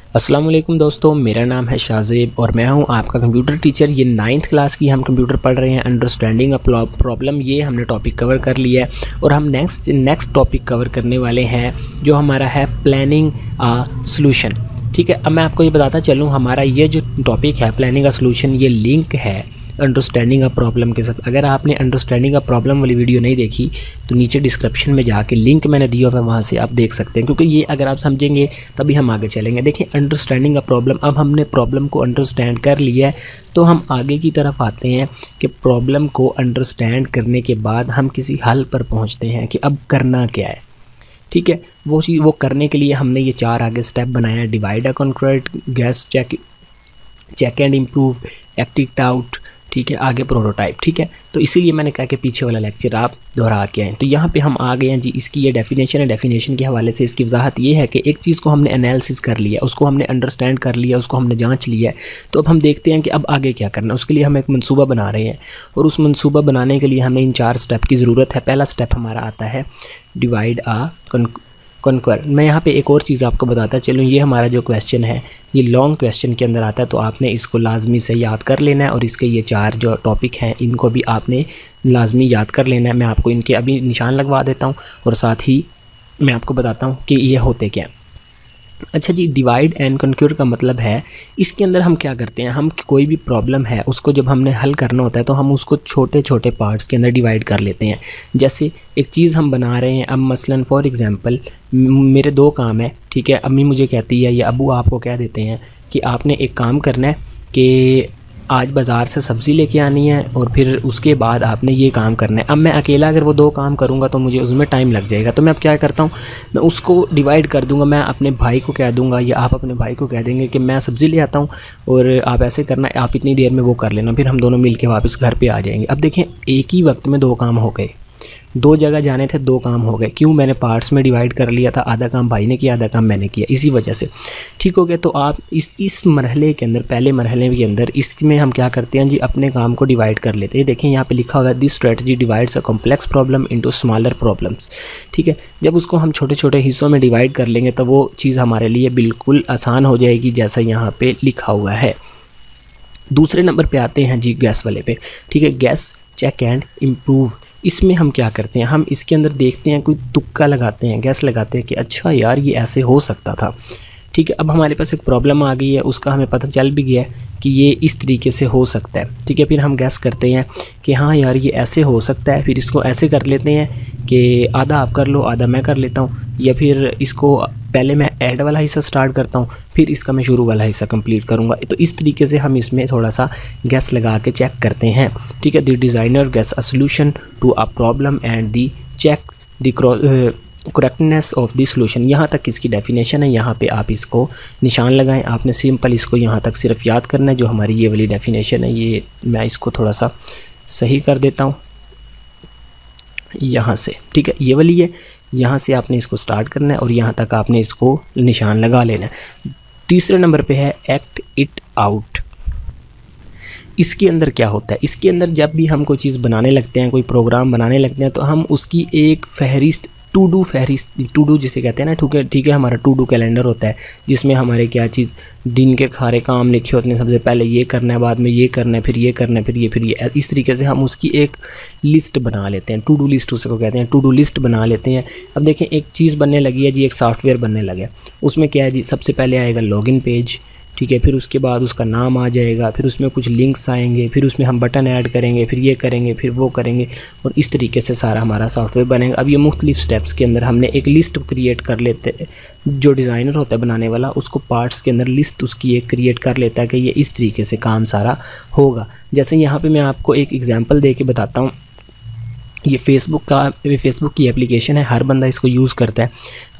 अस्सलाम वालेकुम दोस्तों, मेरा नाम है शाहज़ेब और मैं हूं आपका कंप्यूटर टीचर। ये 9th क्लास की हम कंप्यूटर पढ़ रहे हैं। अंडरस्टैंडिंग अ प्रॉब्लम, ये हमने टॉपिक कवर कर लिया है और हम नेक्स्ट टॉपिक कवर करने वाले हैं जो हमारा है प्लानिंग अ सॉल्यूशन। ठीक है, अब मैं आपको ये बताता चलूँ, हमारा ये जो टॉपिक है प्लानिंग अ सॉल्यूशन, ये लिंक है अंडरस्टैंडिंग अ प्रॉब्लम के साथ। अगर आपने अंडरस्टैंडिंग अ प्रॉब्लम वाली वीडियो नहीं देखी तो नीचे डिस्क्रिप्शन में जाके लिंक मैंने दिया हुआ है, वहाँ से आप देख सकते हैं, क्योंकि ये अगर आप समझेंगे तभी हम आगे चलेंगे। देखिए, अंडरस्टैंडिंग अ प्रॉब्लम, अब हमने प्रॉब्लम को अंडरस्टैंड कर लिया है तो हम आगे की तरफ आते हैं कि प्रॉब्लम को अंडरस्टैंड करने के बाद हम किसी हल पर पहुँचते हैं कि अब करना क्या है। ठीक है, वो करने के लिए हमने ये 4 आगे स्टेप बनाया है: divide a concrete, guess check and improve, act it out, ठीक है, आगे प्रोटोटाइप। ठीक है, तो इसीलिए मैंने कहा कि पीछे वाला लेक्चर आप दोहरा के आएँ। तो यहाँ पे हम आ गए हैं जी, इसकी ये डेफिनेशन है। डेफिनेशन के हवाले से इसकी वजाहत ये है कि एक चीज़ को हमने एनालिसिस कर लिया, उसको हमने अंडरस्टैंड कर लिया, उसको हमने जांच लिया है, तो अब हम देखते हैं कि अब आगे क्या करना है। उसके लिए हम एक मंसूबा बना रहे हैं और उस मंसूबा बनाने के लिए हमें इन 4 स्टेप की ज़रूरत है। पहला स्टेप हमारा आता है डिवाइड अ कॉन्क्वर। मैं यहाँ पे एक और चीज़ आपको बताता चलूँ, ये हमारा जो क्वेश्चन है ये लॉन्ग क्वेश्चन के अंदर आता है, तो आपने इसको लाजमी से याद कर लेना है और इसके ये 4 जो टॉपिक हैं इनको भी आपने लाजमी याद कर लेना है। मैं आपको इनके अभी निशान लगवा देता हूँ और साथ ही मैं आपको बताता हूँ कि ये होते क्या। अच्छा जी, डिवाइड एंड कॉन्क्यूर का मतलब है, इसके अंदर हम क्या करते हैं, हम कोई भी प्रॉब्लम है उसको जब हमने हल करना होता है तो हम उसको छोटे छोटे पार्ट्स के अंदर डिवाइड कर लेते हैं। जैसे एक चीज़ हम बना रहे हैं, अब मसलन फॉर एग्जांपल मेरे 2 काम है, ठीक है, अम्मी मुझे कहती है या अबू आपको कह देते हैं कि आपने एक काम करना है कि आज बाज़ार से सब्ज़ी लेके आनी है और फिर उसके बाद आपने ये काम करना है। अब मैं अकेला अगर वो 2 काम करूँगा तो मुझे उसमें टाइम लग जाएगा, तो मैं अब क्या करता हूँ, मैं उसको डिवाइड कर दूँगा। मैं अपने भाई को कह दूँगा या आप अपने भाई को कह देंगे कि मैं सब्ज़ी ले आता हूँ और आप ऐसे करना, आप इतनी देर में वो कर लेना, फिर हम दोनों मिल के वापस घर पर आ जाएंगे। अब देखें, एक ही वक्त में 2 काम हो गए, 2 जगह जाने थे, 2 काम हो गए। क्यों? मैंने पार्ट्स में डिवाइड कर लिया था, आधा काम भाई ने किया, आधा काम मैंने किया, इसी वजह से। ठीक हो गया। तो आप इस मरहले के अंदर, पहले मरहले के अंदर, इसमें हम क्या करते हैं जी, अपने काम को डिवाइड कर लेते हैं। देखें यहाँ पे लिखा हुआ है, this strategy divides a complex problem into smaller problems. ठीक है, जब उसको हम छोटे छोटे हिस्सों में डिवाइड कर लेंगे तो वो चीज़ हमारे लिए बिल्कुल आसान हो जाएगी, जैसा यहाँ पर लिखा हुआ है। दूसरे नंबर पर आते हैं जी गैस वाले पे। ठीक है, गैस चेक एंड इम्प्रूव। इसमें हम क्या करते हैं, हम इसके अंदर देखते हैं, कोई तुक्का लगाते हैं, गैस लगाते हैं कि अच्छा यार ये ऐसे हो सकता था। ठीक है, अब हमारे पास एक प्रॉब्लम आ गई है, उसका हमें पता चल भी गया है कि ये इस तरीके से हो सकता है। ठीक है, फिर हम गैस करते हैं कि हाँ यार ये ऐसे हो सकता है, फिर इसको ऐसे कर लेते हैं कि आधा आप कर लो, आधा मैं कर लेता हूँ, या फिर इसको पहले मैं ऐड वाला हिस्सा स्टार्ट करता हूँ, फिर इसका मैं शुरू वाला हिस्सा कंप्लीट करूँगा। तो इस तरीके से हम इसमें थोड़ा सा गैस लगा के चेक करते हैं। ठीक है, the designer guess a solution to a problem and the check the correctness of the solution. यहाँ तक इसकी डेफिनेशन है, यहाँ पे आप इसको निशान लगाएं। आपने सिंपल इसको यहाँ तक सिर्फ याद करना है, जो हमारी ये वाली डेफिनेशन है। ये मैं इसको थोड़ा सा सही कर देता हूँ यहाँ से। ठीक है, ये वाली है, यहाँ से आपने इसको स्टार्ट करना है और यहाँ तक आपने इसको निशान लगा लेना है। तीसरे नंबर पे है एक्ट इट आउट। इसके अंदर क्या होता है, इसके अंदर जब भी हम कोई चीज़ बनाने लगते हैं, कोई प्रोग्राम बनाने लगते हैं, तो हम उसकी एक फहरिस्त, टू डू जिसे कहते हैं ना, ठीक है, हमारा टू डू कैलेंडर होता है जिसमें हमारे क्या चीज़, दिन के सारे काम लिखे होते हैं। सबसे पहले ये करना है, बाद में ये करना है, फिर ये करना है, फिर ये, इस तरीके से हम उसकी एक लिस्ट बना लेते हैं। टू डू लिस्ट उसको कहते हैं, टू डू लिस्ट बना लेते हैं। अब देखें, एक चीज़ बनने लगी है जी, एक सॉफ्टवेयर बनने लगा, उसमें क्या है जी, सबसे पहले आएगा लॉगिन पेज। ठीक है, फिर उसके बाद उसका नाम आ जाएगा, फिर उसमें कुछ लिंक्स आएंगे, फिर उसमें हम बटन ऐड करेंगे, फिर ये करेंगे, फिर वो करेंगे, और इस तरीके से सारा हमारा सॉफ्टवेयर बनेगा। अब ये मुख्तलिफ स्टेप्स के अंदर हमने एक लिस्ट क्रिएट कर लेते हैं। जो डिज़ाइनर होता है बनाने वाला, उसको पार्ट्स के अंदर लिस्ट उसकी एक क्रिएट कर लेता है कि ये इस तरीके से काम सारा होगा। जैसे यहाँ पर मैं आपको एक एग्जाम्पल दे के बताता हूँ। ये फेसबुक की एप्लीकेशन है, हर बंदा इसको यूज़ करता है।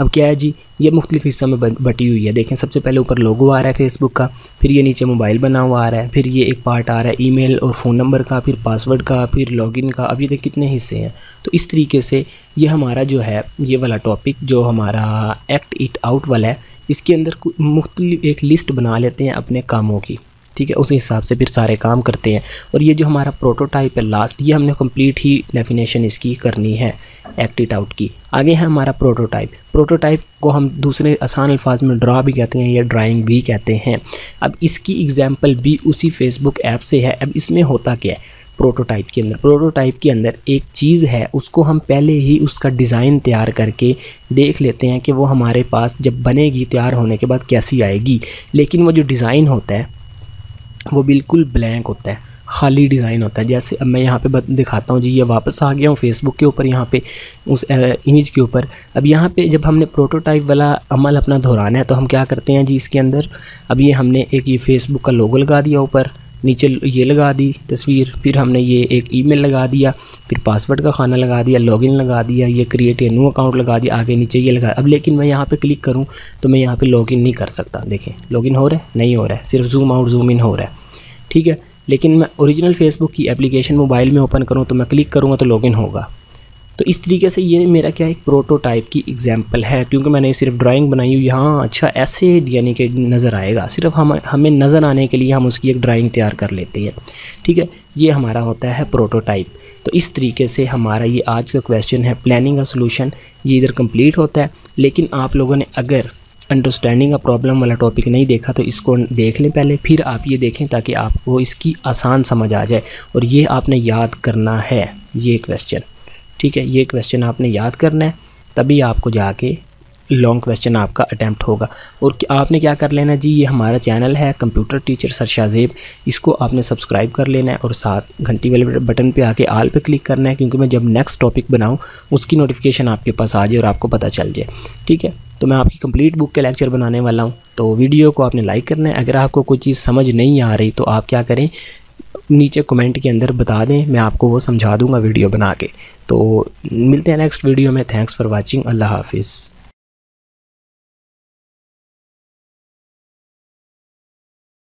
अब क्या है जी, ये मुख्तलिफ हिस्सों में बटी हुई है। देखें, सबसे पहले ऊपर लोगो आ रहा है फेसबुक का, फिर ये नीचे मोबाइल बना हुआ आ रहा है, फिर ये एक पार्ट आ रहा है ईमेल और फ़ोन नंबर का, फिर पासवर्ड का, फिर लॉगिन का। अब ये देख कितने हिस्से हैं। तो इस तरीके से ये हमारा जो है, ये वाला टॉपिक जो हमारा एक्ट इट आउट वाला है, इसके अंदर मुख्तलिफ एक लिस्ट बना लेते हैं अपने कामों की। ठीक है, उस हिसाब से फिर सारे काम करते हैं। और ये जो हमारा प्रोटोटाइप है लास्ट, ये हमने कंप्लीट ही डेफिनेशन इसकी करनी है एक्ट इट आउट की। आगे है हमारा प्रोटोटाइप। प्रोटोटाइप को हम दूसरे आसान अल्फाज में ड्रा भी कहते हैं या ड्राइंग भी कहते हैं। अब इसकी एग्जांपल भी उसी फेसबुक ऐप से है। अब इसमें होता क्या है प्रोटोटाइप के अंदर एक चीज़ है, उसको हम पहले ही उसका डिज़ाइन तैयार करके देख लेते हैं कि वो हमारे पास जब बनेगी तैयार होने के बाद कैसी आएगी। लेकिन वो जो डिज़ाइन होता है वो बिल्कुल ब्लैंक होता है, खाली डिज़ाइन होता है। जैसे अब मैं यहाँ पे दिखाता हूँ जी, ये वापस आ गया हूँ फेसबुक के ऊपर, यहाँ पे उस इमेज के ऊपर। अब यहाँ पे जब हमने प्रोटोटाइप वाला अमल अपना दोहराना है तो हम क्या करते हैं जी, इसके अंदर अब ये हमने एक ये फेसबुक का लोगो लगा दिया, ऊपर नीचे ये लगा दी तस्वीर, फिर हमने ये एक ईमेल लगा दिया, फिर पासवर्ड का खाना लगा दिया, लॉगिन लगा दिया, ये क्रिएट ए न्यू अकाउंट लगा दिया, आगे नीचे ये लगा। अब लेकिन मैं यहाँ पे क्लिक करूँ तो मैं यहाँ पे लॉगिन नहीं कर सकता। देखें लॉगिन हो रहा है, नहीं हो रहा है, सिर्फ जूम आउट जूम इन हो रहा है, ठीक है। लेकिन मैं ओरिजिनल फेसबुक की एप्लीकेशन मोबाइल में ओपन करूँ तो मैं क्लिक करूँगा तो लॉगिन होगा। तो इस तरीके से ये मेरा क्या एक प्रोटोटाइप की एग्जांपल है, क्योंकि मैंने सिर्फ ड्राइंग बनाई हुई। हाँ अच्छा ऐसे यानी कि नज़र आएगा, सिर्फ हमें नज़र आने के लिए हम उसकी एक ड्राइंग तैयार कर लेते हैं, ठीक है। ये हमारा होता है प्रोटोटाइप। तो इस तरीके से हमारा ये आज का क्वेश्चन है प्लानिंग का सोल्यूशन, ये इधर कंप्लीट होता है। लेकिन आप लोगों ने अगर अंडरस्टैंडिंग का प्रॉब्लम वाला टॉपिक नहीं देखा तो इसको देख लें पहले, फिर आप ये देखें ताकि आपको इसकी आसान समझ आ जाए। और ये आपने याद करना है ये क्वेश्चन, ठीक है। ये क्वेश्चन आपने याद करना है, तभी आपको जाके लॉन्ग क्वेश्चन आपका अटैम्प्ट होगा। और आपने क्या कर लेना जी, ये हमारा चैनल है कंप्यूटर टीचर सर शाहज़ेब, इसको आपने सब्सक्राइब कर लेना है और साथ घंटी वाले बटन पे आके आल पे क्लिक करना है, क्योंकि मैं जब नेक्स्ट टॉपिक बनाऊँ उसकी नोटिफिकेशन आपके पास आ जाए और आपको पता चल जाए, ठीक है। तो मैं आपकी कंप्लीट बुक के लेक्चर बनाने वाला हूँ, तो वीडियो को आपने लाइक करना है। अगर आपको कोई चीज़ समझ नहीं आ रही तो आप क्या करें, नीचे कमेंट के अंदर बता दें, मैं आपको वो समझा दूंगा वीडियो बना के। तो मिलते हैं नेक्स्ट वीडियो में। Thanks for watching. अल्लाह हाफिज़।